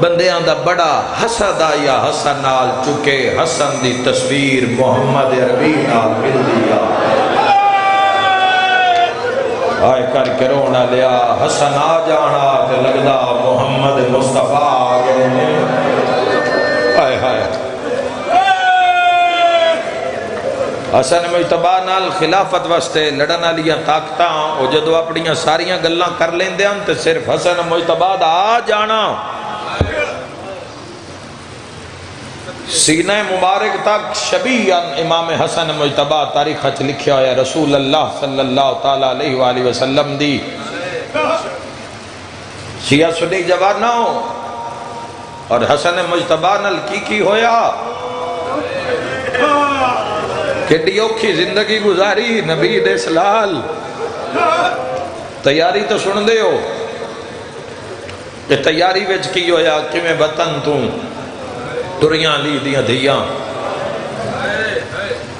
بندیاں دا بڑا حسد آیا حسن نال چکے حسن دی تصویر محمد عربی نال مل دیا آئے کر کے رونا لیا حسن آ جانا تے لگدا محمد مصطفیٰ آگئے آئے ہائے حسن مجتبیٰ نال خلافت واسطے لڑن والیاں طاقتاں او جدو اپنیاں ساریاں گلاں کر لیندے ہن تے صرف حسن مجتبیٰ دا آ جانا سینہ مبارک تک شبیہاً امام حسن مجتبیٰ تاریخ اچھ لکھیا ہے رسول اللہ صلی اللہ تعالیٰ علیہ وآلہ وسلم دی شیعہ سنی جوانہ اور حسن مجتبیٰ نال کی ہویا کڈی اوکھی زندگی گزاری نبی دے سلال تیاری تو سن دے ہو کہ تیاری وچ کی ہویا کہ میں وطن تو دریاں لی دیاں دھیاں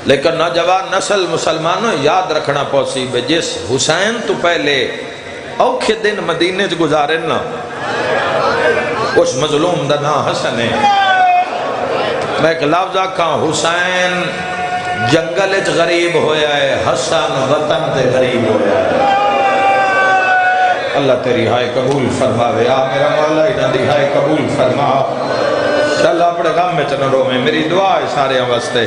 لیکن نوجوان نسل مسلمانوں یاد رکھنا پوسی بے جس حسین تو پہلے اوکھے دن مدینے سے گزارے نا اس مظلوم دا نا حسن ہے میں ایک لفظ آکھاں حسین جنگل اچ غریب ہویا ہے حسن وطن تے غریب ہویا ہے اللہ تیری ہائے قبول فرماوے آ میرا مولا ہی دی ہائے قبول فرما چل اپنے غم میں چنرو میں میری دعا ہے سارے واسطے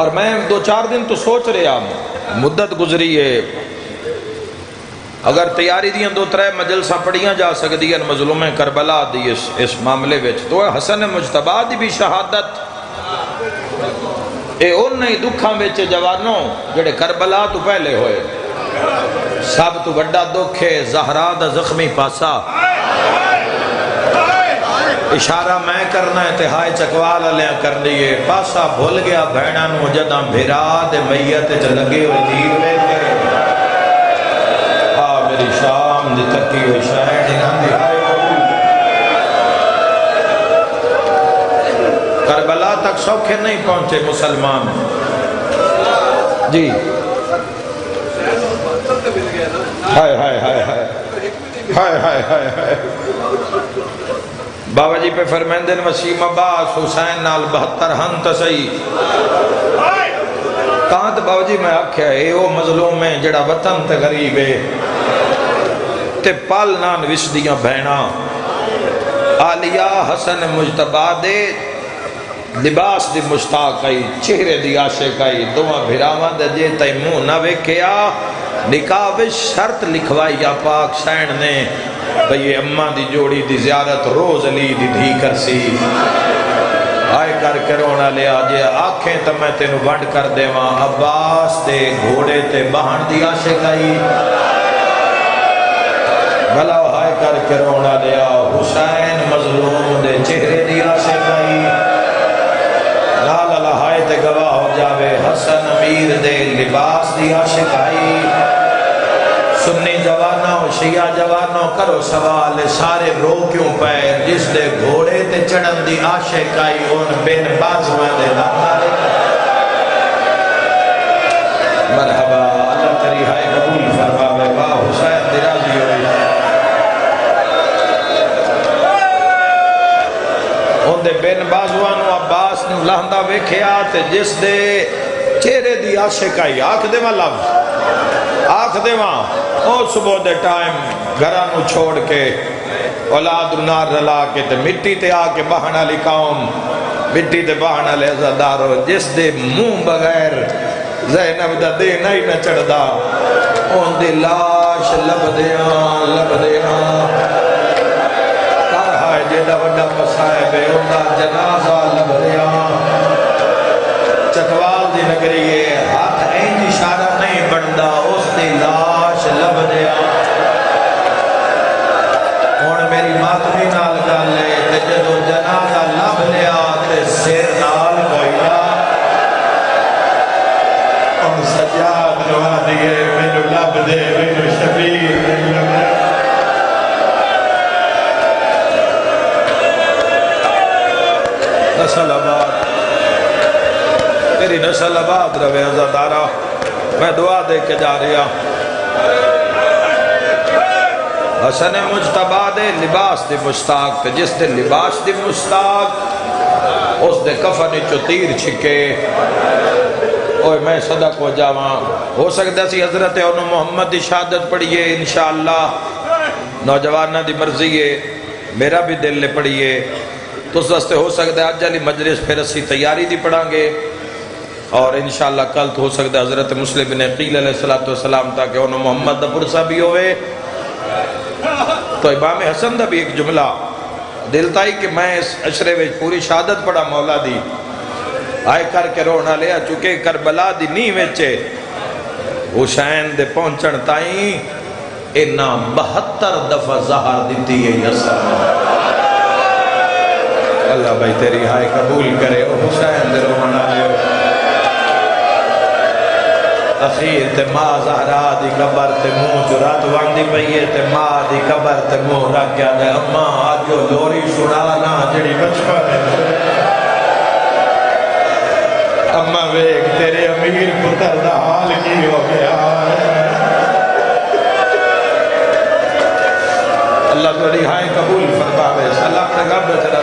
اور میں 2-4 دن تو سوچ رہا مدت گزری ہے اگر تیاری دیاں 2-3 مجلسہ پڑھیاں جا سکتی ہیں مظلوم کربلا دی اس معاملے وچ تو حسن مجتبیٰ دی بھی شہادت اے ان نہیں دکھاں وچ جوانوں جڑے کربلا تو پہلے ہوئے سب تو بڑا دکھ ہے زہرا دا زخمی پاسا اشارہ میں کرنا ہے تہائی چکوال علیہ کر لیے پاسا بھول گیا بھیڑا نو جدہ بھیرا دے میت چ لگے ہوئے دیر میں تھے میری شام دی تکی ہوئی شاہد انہاں دی ہائے کربلا تک سوکھے نہیں پہنچے مسلمان جی ہائے ہائے ہائے ہائے ہائے ہائے ہائے ہائے بابا جی پہ فرمیندن وسیم عباس حسین نال 72 ہن تسئی کہاں تو بابا جی میں آکھیا ہے وہ مظلوم ہے جڑا وطن تے غریب ہے تے پال نان وش دیاں بہنا آلیہ حسن مجتبیٰ دے لباس دی مشتاق آئی چہرے دی عاشق آئی دعا بھراواں دے جے تے منہ نہ ویکھیا نکاح وچ شرط لکھوائی یا پاک سین نے بھئی اماں دی جوڑی دی زیارت روز علی دی دھی کر سی آئے کر کے رونا لیا جے آنکھیں تو میں تینو بند کر دے وہاں عباس تے گھوڑے تے بہن دی عاشق آئی بھلا آئے کر کے رونا لیا حسین مظلوم دے چہرے دی عاشق آئی لال الہائے تے گواہ ہو جاوے حسن امیر دے لباس دی عاشق آئی سنی جوانوں شیعہ جوانوں کرو سوال سارے رو کیوں پہ جس دے گھوڑے تے چڑھن دی عاشق آئی ان بن بازویں دے نام مرحبا اللہ تیری ہائے قبول فرماوے واہ حسین دی راضی ہوئی ان دے بن بازوانوں عباس نے لہندہ ویکھیا تے جس دے چہرے دی عاشق آئی آنکھ دے ماں لفظ آنکھ دے ماں او صبح دے ٹائم گھرانو چھوڑ کے اولاد نار رلا کے تے مٹی تے آکے بہنا لی قوم مٹی تے بہنا لے عزادارو جس دے منہ بغیر زینب دا دے نہیں نہ چڑھ دا ان دے لاش لب دیاں کارہائے جیدہ وڈا مسائب ہے ان دا جنازہ لب دیاں چکوال دی نگریے ہاتھ این اشارہ نہیں بڑھدا اس دی لاش لب دیا ہون میری ماتمی نال گالے تے جدو جنازہ لب لیا تے سیر نال گویا ہم سجاد نوا دیئے مینو لب دے مینو شبیر مینو نسل آباد تیری نسل آباد روے عزادارہ میں دعا دے کے جا رہا حسن مجتبا دے لباس دے مشتاق تے جس دے لباس دے مشتاق اس دے کفن چو تیر چھکے اوہ میں صدق و جاواں ہو سکتا سی حضرت انہوں محمد دی شہادت پڑھئے انشاءاللہ نوجوانہ دی مرضی ہے میرا بھی دل لے پڑھئے تو اس واسطے ہو سکتا ہے آج علی مجلس پھر اسی تیاری دی پڑھاں گے اور انشاءاللہ کل تو ہو سکتا ہے حضرت مسلم بن عقیل علیہ السلام تاکہ انہوں محمد دا پرسہ بھی ہوئے تو امام حسن دا بھی ایک جملہ دل تائی کہ میں اس عشرے میں پوری شہادت پڑھا مولا دی آئے کر کے رونا لیا چکے کربلا دی نہیں ویچے حسین دے پہنچن تائیں انہا 72 دفعہ زہر دیتی ہے یسر اللہ بھائی تیری ہائے قبول کرے او حسین دے رونا لیا اخیر تے ماں زہرا دی قبر تے منہ چرات واندی پئیے تے ماں دی قبر تے منہ رکھ گیا دے اماں آجو لوری سنانا جڑی بچپن ہے اماں ویک تیرے امیر پتر دا حال کی ہو گیا اللہ تیری ہائے قبول فرماوے سلام نگاہ بے چلا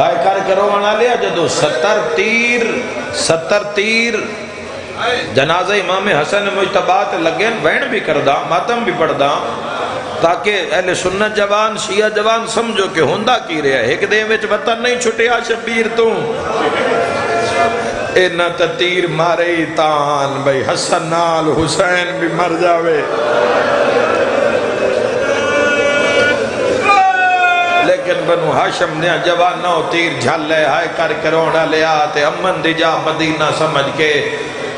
آئے کر کرو منا لیا جدو 70 تیر جنازہ امام حسن مجتبات لگین وین بھی کردہ ماتم بھی پڑھدہ تاکہ اہل سنت جوان شیعہ جوان سمجھو کہ ہندہ کی رہا ہے ایک دے وچ وطن نہیں چھٹیا شبیر تو اینا تیر مارے تان بھئی حسن نال حسین بھی مر جاوے لیکن بنو ہاشم نے جوان نو تیر جھل لے ہائے کر کرونا لے آتے امن دی جا مدینہ سمجھ کے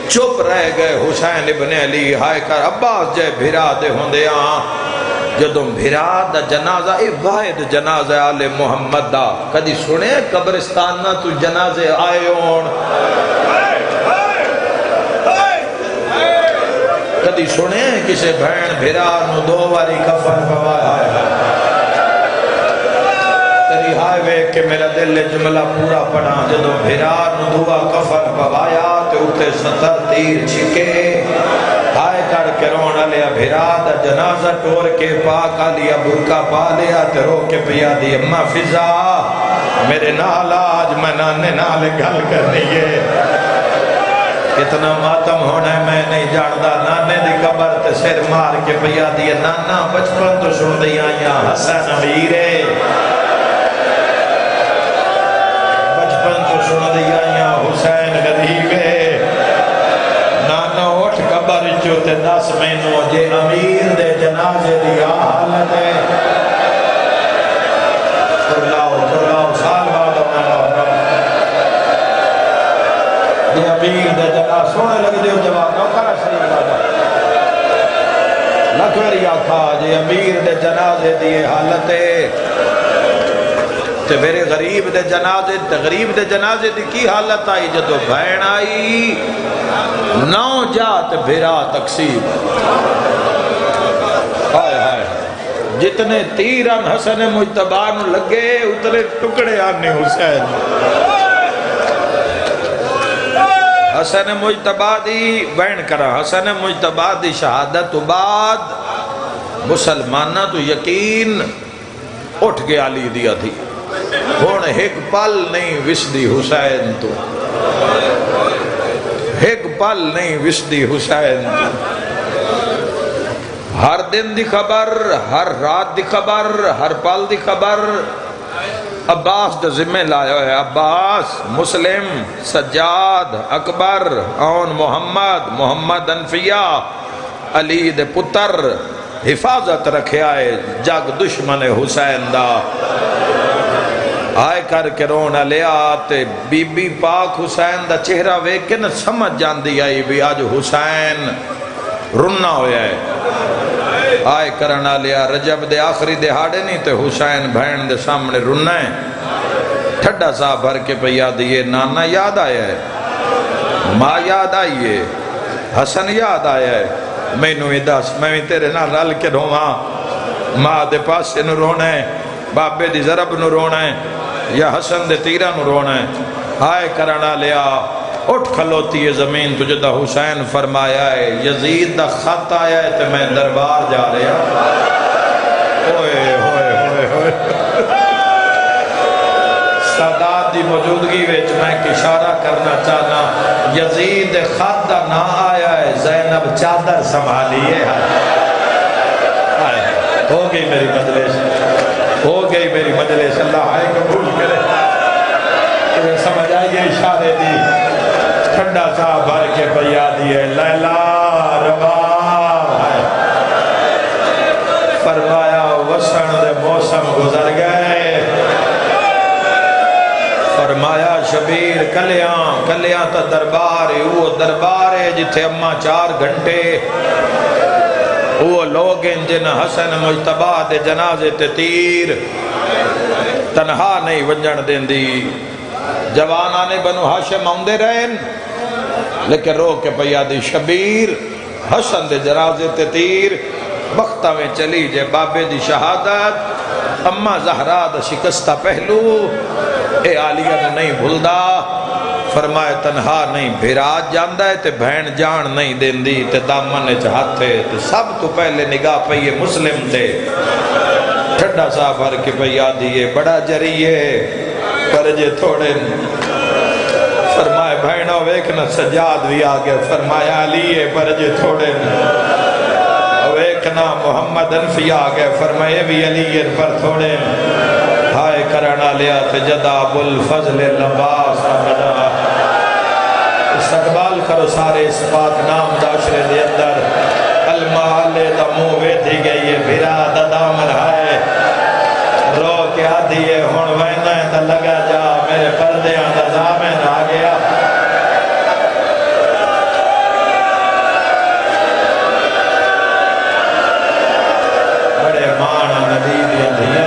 چپ رہ گئے حسین ابن علی ہائے کر عباس جے بھرا دے ہوں دے جدوں بھرا دا جنازہ اے واحد جنازہ آل محمد دا کدی سنے قبرستان نہ تو جنازے آئے ہون کدی سنے کسے بھین بھرا نو 2 واری کفن پوایا ہائے وے کہ میرا دل جملہ پورا پڑھا جدو بھرار ندوہ کفن پوایا تے اٹھے 70 تیر چھکے ہائے کر کے رونا لیا بھرار دا جنازہ ٹور کے پاکا لیا برکا پا لیا تے رو کے پیا دی اممہ فضا میرے نال آج میں نانے نال گل کرنی ہے کتنا ماتم ہونا ہے میں نہیں جاندہ نانے دی قبر تے سر مار کے پیا دی نانا بچپن تو سن دی آئیاں حسن امیرے سن دیا یا حسین غریبے نانا اٹھ قبر چوتے 10 مہینوں جے امیر دے جنازے دیا حالت ہے کرلاؤ سال بعد اپنا جے امیر دے جنازے سونے لگ دیو جواب نوکرہ شریف بابا لکھوری آکھا جے امیر دے جنازے دیے حالت ہے تے میرے غریب دے جنازے تے غریب دے جنازے دی کی حالت آئی جدو بھین آئی 9 جات بھرا تقسیم آئے ہائے جتنے تیران حسن مجتبان لگے اتنے ٹکڑے آنے حسین حسن مجتبا دی بین کرا حسن مجتبا دی شہادت بعد مسلمانہ تو یقین اٹھ گیا لی دیا تھی ہون ایک پل نہیں وسدی حسین تو ایک پل نہیں وسدی حسین تو ہر دن دی خبر ہر رات دی خبر ہر پل دی خبر عباس دا ذمہ لایا ہے عباس مسلم سجاد اکبر اون محمد انفیاء علی دے پتر حفاظت رکھے آئے جگ دشمن حسین دا آئے کر کے رونا لے آتے بی بی پاک حسین دا چہرہ ویکے نہ سمجھ جان دی آئی بھی آج حسین رننا ہویا ہے آئے کرنا لیا رجب دے آخری دہاڑے نہیں تے حسین بہن دے سامنے رننا ہے ٹھڈا سا بھر کے پہ یاد یہ نانا یاد آیا ہے ماں یاد آئی ہے حسن یاد آیا ہے میں نوی دس میں تیرے نہ رل کے رواں ماں دے پاسے نو رونا ہے بابے دی ضرب نو رونا ہے یا حسن دے تیرہ نو رونا ہے آئے کرنا لیا اٹھ کھلوتی ہے زمین تو جدہ حسین فرمایا ہے یزید دا خط آیا ہے تو میں دربار جا رہا ہوئے ہوئے ہوئے ہوئے سادات دی موجودگی ویچ میں ایک اشارہ کرنا چاہنا یزید خط دا نہ آیا ہے زینب چادر سنبھالیے ہو گئی میری مجلس ہو گئی میری مجلس اللہ آئے قبول کرے تمہیں سمجھ آئیے اشارے دی ٹھنڈا سا بھر کے بیا دیئے لیلا روا ہے فرمایا وسن دے موسم گزر گئے فرمایا شبیر کلیاں تا دربار ہے وہ دربار ہے جتھے اماں 4 گھنٹے وہ لوگ جن حسن مجتبہ دے جنازے تے تیر تنہا نہیں ونجن دین دی جوانانے بنو ہاشم آندے رہن لیکن رو کے پیا دی شبیر حسن دے جنازے تے تیر وقتہ میں چلی جے بابے دی شہادت اماں زہرا دا شکستہ پہلو اے عالیہ نے نہیں بھلدا فرمائے تنہا نہیں بھیرات جاندہ ہے تے بہن جان نہیں دین دی تے دامن چاہت تھے تے سب تو پہلے نگاہ پہیے مسلم تھے ٹھنڈا سا بھر کے پہیا دیئے بڑا جریے پر جے تھوڑے فرمائے بہنوں ویکنا سجاد بھی آگے فرمائے علیہ پر جے تھوڑے ویکنا محمد انفی آگے فرمائے بھی علیہ پر تھوڑے ہائے کرنا لیا تجدہ بالفضل لباس آمدہ استقبال کرو سارے اس پاک نام داشرے دے اندر المحال دمو ویدھی گئی ہے بھیرا دامن ہے رو کیا دیئے ہون وینا ہے تا لگا جا میرے پردے آندہ زامن آ گیا بڑے مانا ندی دیا دیا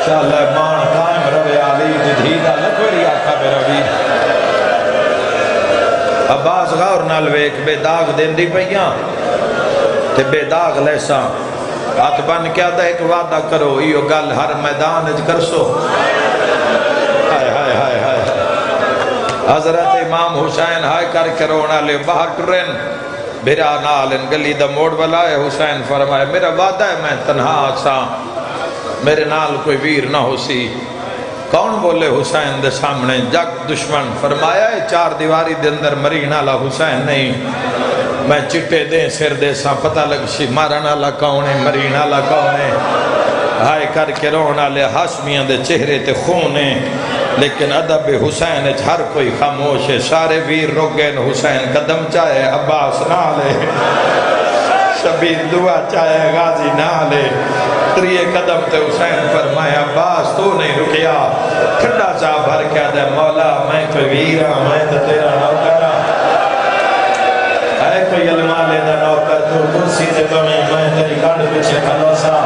شاءاللہ مان قائم روے علی جدیدہ لکھوری آکھا میرا بھی عباس غور نالویک بے داغ دین دی پہیاں تے بے داغ لیسا ہاتھ بن کیا دا ایک وعدہ کرو ایو گل ہر میدان اج کرسو ہائے ہائے ہائے ہائے حضرت امام حسین ہائے کر کے رونا لے باہر ٹرین بھرا نالن گلی دا موڑ بلائے حسین فرمائے میرا وعدہ ہے میں تنہا آسا میرے نال کوئی ویر نہ ہو سی کون بولے حسین دے سامنے جگ دشمن فرمایا ہے 4 دیواری دے اندر مرین آلا حسین نہیں میں چٹے دیں سر دے سا پتہ لگ سی مارن آلا کونے مرین آلا کونے ہائے کر کے رونا لے ہاشمیاں دے چہرے تے خونے لیکن ادب حسین اچھ ہر کوئی خاموش ہے سارے ویر روگین حسین قدم چاہے عباس نہ لے شبیر دعا چاہے غازی نہ لے تریے قدم تے حسین فرمائے عباس تو نہیں رکیا ٹھنڈا چاہ بھر کیا دے مولا میں کوئی ویرہ میں تو تیرا نوکرہ اے کوئی علماء لے دا نوکر تو کرسی تے بمی میں تیری کھڑ پچھے کھلوسا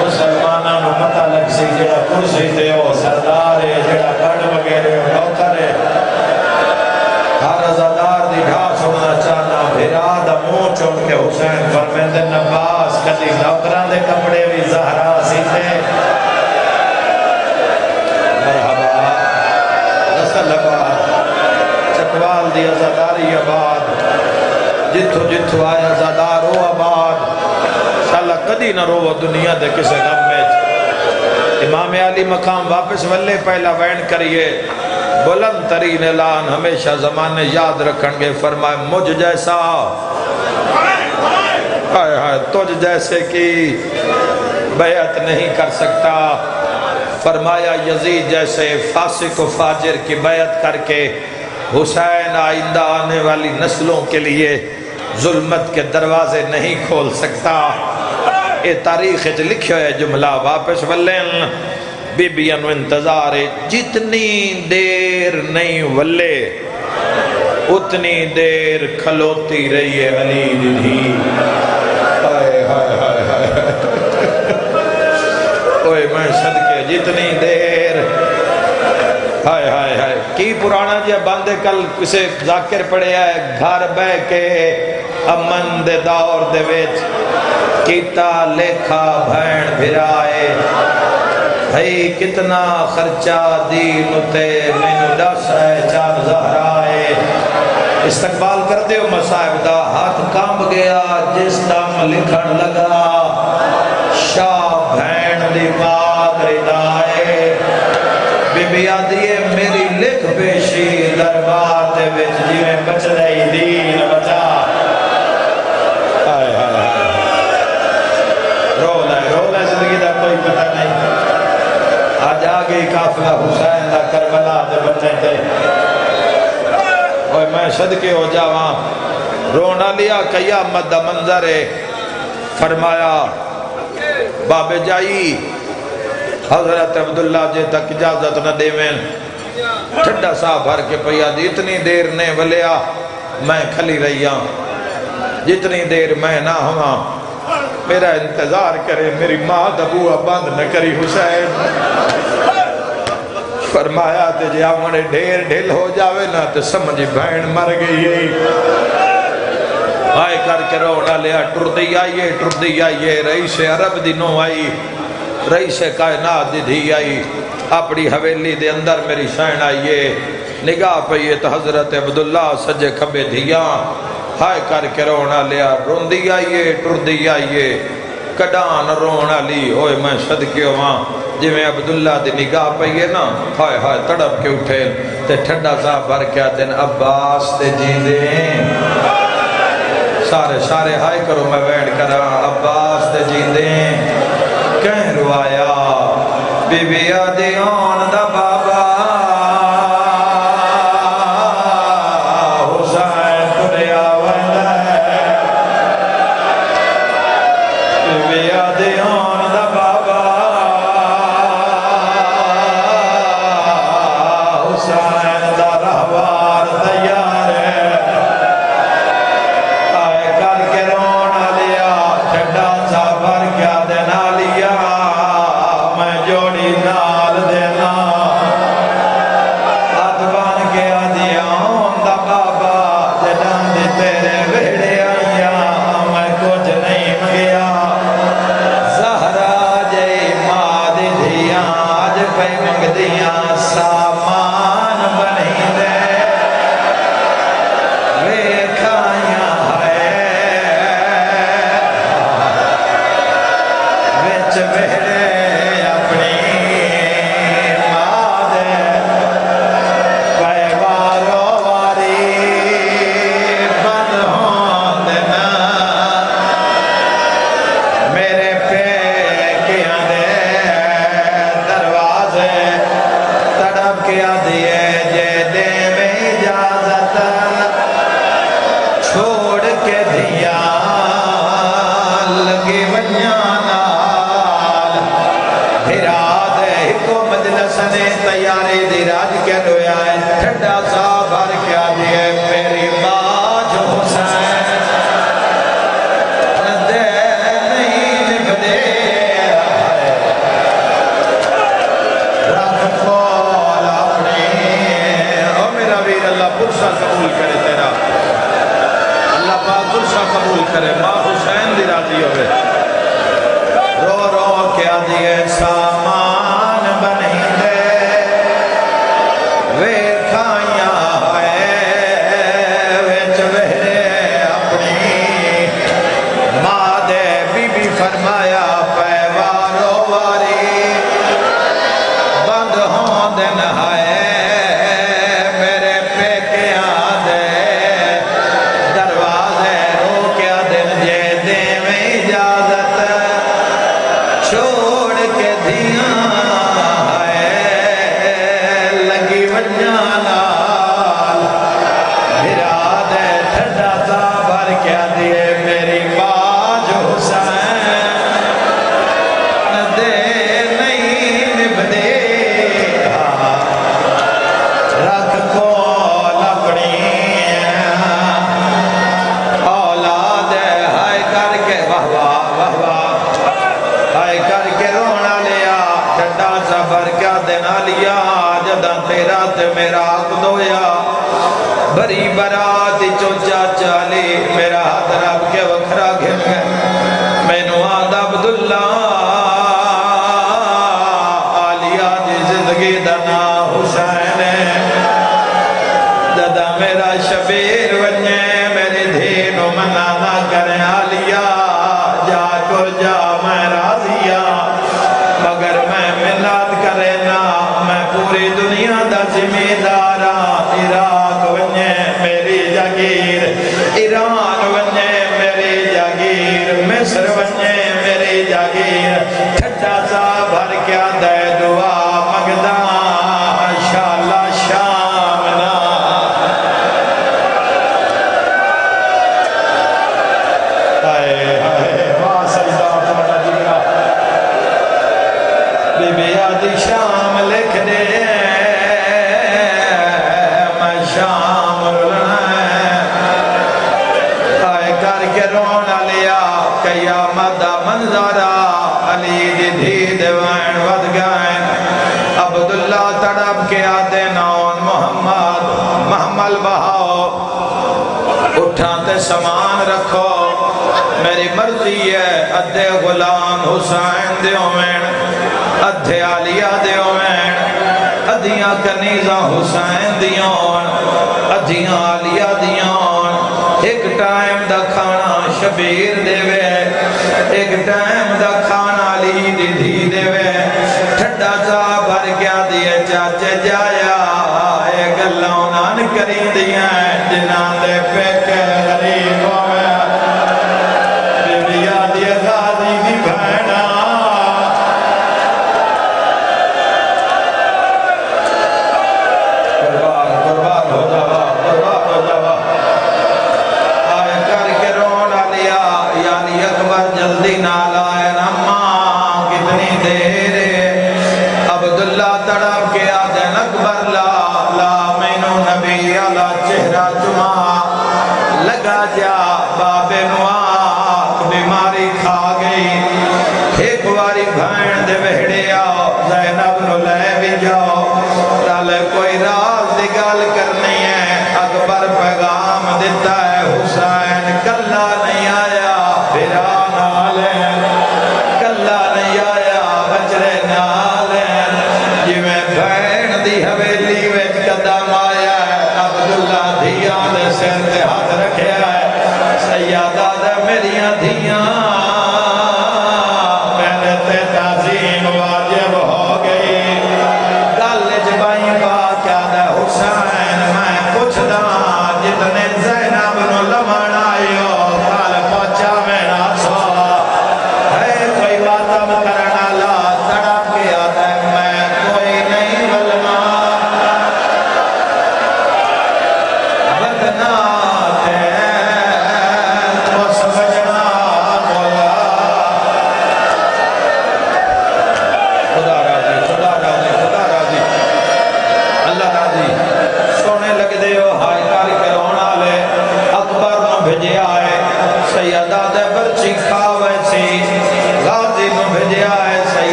مسلمانہ نو مطا لگ سی جڑا کرسی تے ہو سردار ہے جڑا کھڑ وغیرے ہو نوکر ہے ہر ازادار دی ڈھا سننا چاہنا بھیرا دا منہ چوٹ کے حسین فرمیندے نباس کدی نوکران دے کپڑے بھی زہرا سیتے مرحبا رسل آباد چکوال دی ازاداری آباد جتھو جتھو آیا ازادار ہو آباد شاءاللہ کدی نہ رو دنیا دے کسے غم میں امام علی مقام واپس ولے پہلا وین کریے بلند ترین اعلان ہمیشہ زمانے یاد رکھن گے فرمائے مجھ جیسا ہائے ہائے تجھ جیسے کی بیعت نہیں کر سکتا فرمایا یزید جیسے فاسق و فاجر کی بیعت کر کے حسین آئندہ آنے والی نسلوں کے لیے ظلمت کے دروازے نہیں کھول سکتا اے تاریخ لکھو ہے جملہ واپس ولین بی بی انو انتظار جتنی دیر نہیں ولے اتنی دیر کھلوتی رہی ہے علی دھی ہائے ہائے ہائے ہائے اوہ میں صدقے جتنی دیر ہائے ہائے ہائے کی پرانا جی باندے کل کسے ذاکر پڑے ہے گھر بے کے امن دے دور دے ویچ کیتا لکھا بھین بھرائے بھئی کتنا خرچہ دین تے مینو دس ہے چار زہرائے استقبال کرتے ہو مصائب دا ہاتھ کامب گیا جس دم لکھن لگا شاہ بھین دی پاک ردائے بی بی آدھیے میری لکھ پیشی دربار دے وچ جیویں بچ رہی دین بچا رول ہے زندگی دا کوئی پتہ نہیں آج آگئی قافلہ حسین دا کربلا دے بچے تھے اور میں صدقے ہو جاواں رونا لیا قیامت دا منظر ہے فرمایا باب جائی حضرت عبداللہ جے تک اجازت نہ دے میں ٹھڈا سا بھر کے پیا دی اتنی دیر نے ولیا میں کھلی رہیا جتنی دیر میں نہ ہوا میرا انتظار کرے میری ماں دبوہ بند نہ کری حسین فرمایا تے جے آمنے ڈھیر ڈھل ہو جاوے نا تے سمجھی بہن مر گئی ہے آئے کر کے روڑا لیا ٹردی آئیے رئیس عرب دی نو آئی رئیس کائنات دی دھی آئی اپنی حویلی دے اندر میری شین آئیے نگاہ پہیے تو حضرت عبداللہ سجے کھبے دھیاں ہائے کر کے رونا لیا روندی آئیے ٹردی آئیے کڈان رونا لی ہوئے میں صدقے ہواں جی میں عبداللہ دی نگاہ پہیے نا ہائے ہائے تڑپ کے اٹھے تے ٹھڈا سا بھر کیا دن عباس تے جی دیں سارے ہائے کرو میں ویڈ کرا عباس تے جی دیں کہیں روایا بی بی آدیان دا بابا حسین تلیا ویدہ ہے بی بی آدیان دا بابا حسین دا رہوار تیار ہے آئے کر کے رونا لیا چھڑا سا بھر کیا دینا لیا میں جوڑی نال دینا ادوان کے آدیان دا بابا جنان دی تیرے ویڑے آئیا میں کچھ نہیں مگیا زہرا جے ماں دی دھیاں آج پہ منگ دیاں سامان بنی دے ویکھائیاں ہے وچ ویڑے اپنی ماں دے پیوارو واری بند ہون دینا میرے پیکیاں دے دروازے تڑپ کیا دیے جے دے میں اجازت چھوڑ کے دیا لگی ونیانا دھیرا دے کو مجلس نے تیاری دی راج کے لویا ہے ٹھڈا سا بھر کیا دیے میری باج حسین دے نہیں نکلے رکھ کھول اپنی او میرا ویر اللہ پرسہ قبول کرے تیرا اللہ پاک پرسہ قبول کرے ماں حسین دی راضی ہوئے رو رو کیا دیئے سامان بنی دے ویکھائیاں ہے وچ وہرے اپنی ماں دے بی بی فرمایا پیوارو واری بند ہون دن ہے میرے پیکیاں دے دروازے روکیا دن جے دے میں اجازت چھوڑ کے دی بنے میری جاگیر ٹھڈا سا بھر کیا دے دعا مگدہ شالا شامنا آئے آئے واہ سجدہ تمہارا جگرہ بی بی آدھی شام لکھ دے میں شام رلنا آئے کر کے رونا لیا قیامت دا منظرہ علی دی دید وین ود گائیں عبداللہ تڑپ کے آدھے نون محمل بہاؤ اٹھاتے سامان رکھو میری مرضی ہے ادھے غلام حسین دیو میں ادھے علیہ دیو میں ادھیاں کنیزہ حسین دیون ادھیاں علیہ دیون ایک ٹائم دا کھانا شبیر دے وے ایک ٹائم دا کھانا علی دی دی دے وے ٹھڈا سا بھر کیا دیئے چاچے جایا اے گلونان کری دیئے جنان دے پیکے غریبوں میں جلدی نالا ہے نماں کتنی دیر عبداللہ تڑپ کے آدھن اکبر لا مینو نبی اللہ چہرہ جمعہ لگا جا باب نواق بیماری کھا گئی ایک واری بھائن دے وہڑے آؤ زینب نو لے بھی جاؤ تالے کوئی راز دگال کرنی ہے اکبر پیغام دیتا ہے حسین کلہ نہیں آیا پھرا کلا نہیں آیا بچرے نالین جی میں بہن دی حویلی ویچ قدم آیا ہے عبداللہ دھیاں دے سر دے ہاتھ رکھے ہے سیادہ دے میریاں دھیاں میرے تے تعظیم واجب ہو گئی گالج بائی بات کیا دے حسین میں کچھ دا جتنے زینب نو لمن آئیو کال پہنچا میرا سو کرنا لا تڑپ کے آتا ہے میں کوئی نہیں بلنا بدنا ہے تو سمجھنا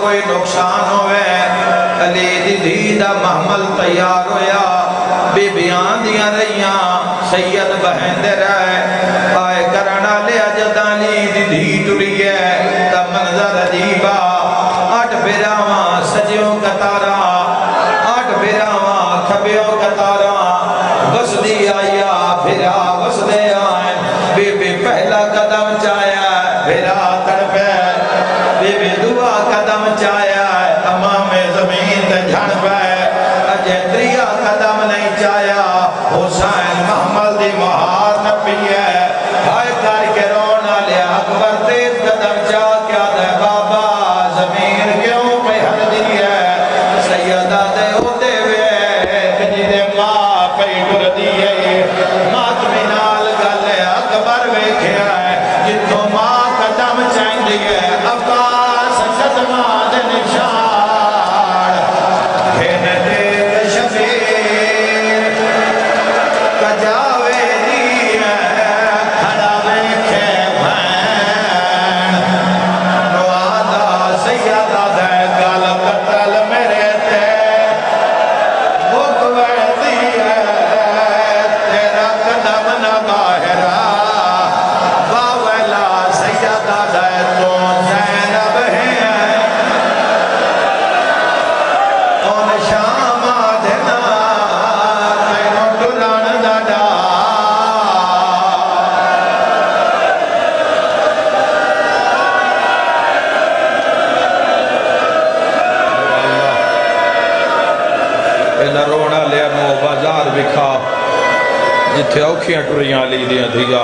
کوئی نقصان ہوئے علی دی دھی دا محمل تیار ہویا بی بیان دیا رہیاں سید بہن دے رہے آئے کرنا لیا جدانی دی دھی ٹوری ہے تا منظر عجیبا آٹھ بیراواں سجیوں کتارا آٹھ بیراواں کھبیوں کتارا بس دی آیا بھیرا بس دے آئیں بی بی پہلا قدم چایا بھیرا تڑپے بی بی دعا قدم چایا امام زمین تے جھڑ پے اجے تریا قدم نہیں چایا حسین محمد دی مہار نپی ہے ہائے کر کے رونا لیا اکبر تیز قدم چاہ کیا دے بابا زمین کیوں پہ ہر دی ہے سیدہ دے ہوتے ہوئے کجی دے ماں پہ گر دی ہے ماتمی نال گلے اکبر ویکھیا ہے جتوں ماں قدم چاہیں دی ہے عباس ختمہ دے نشان گھن دے شفیر کجاوے دی ہے کھڑا ویکھے بھین نوادا سیدہ دے گل قتل میرے تے مکوے دی ہے تیرا قدم نہ باہرہ باویلا سیدہ دے تو زینب ہے اون شام آدھنا تینوں ٹران دا ڈا انہا رونا لیا نو بازار بکھا جتھے اوکھیاں ٹریاں لی دیاں دھیا